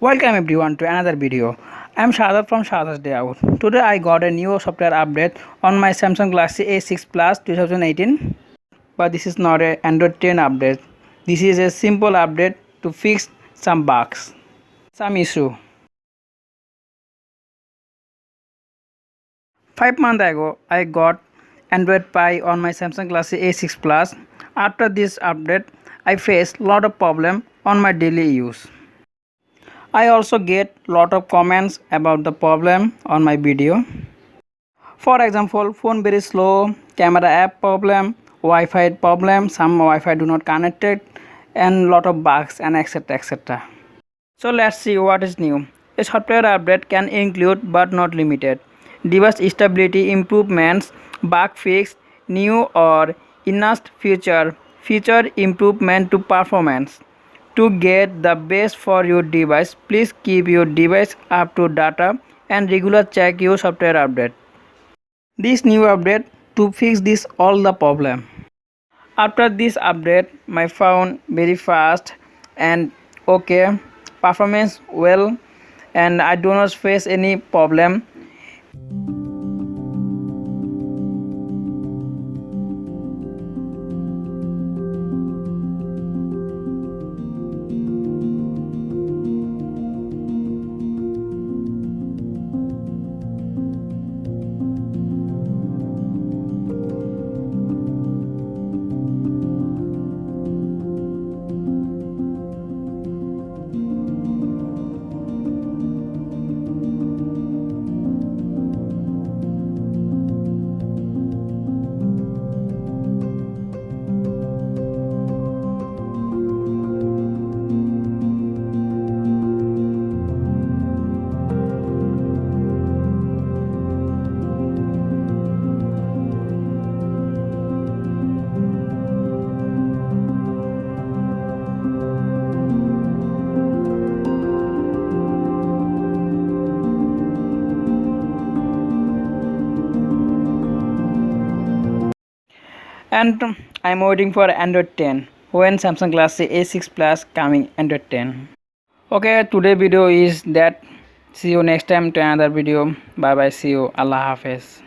Welcome everyone to another video. I am SHADAT from SHADAT'S DAYOUT. Today I got a new software update on my Samsung Galaxy A6 Plus 2018. But this is not a Android 10 update. This is a simple update to fix some bugs, some issue. 5 months ago I got Android Pie on my Samsung Galaxy A6 Plus. After this update I faced lot of problem on my daily use. I also get lot of comments about the problem on my video. For example, phone very slow, camera app problem, Wi-Fi problem, some Wi-Fi do not connected, and lot of bugs and etc. So let's see what is new. A software update can include but not limited device stability improvements, bug fix, new or enhanced feature improvement to performance. To get the best for your device, please keep your device up to data and regular check your software update. This new update to fix this all the problem. After this update, my phone very fast and okay, performance well, and I do not face any problem. And I'm waiting for Android 10 when Samsung Galaxy A6 Plus coming Android 10. Okay, today video is that. See you next time to another video. Bye bye. See you. Allah Hafiz.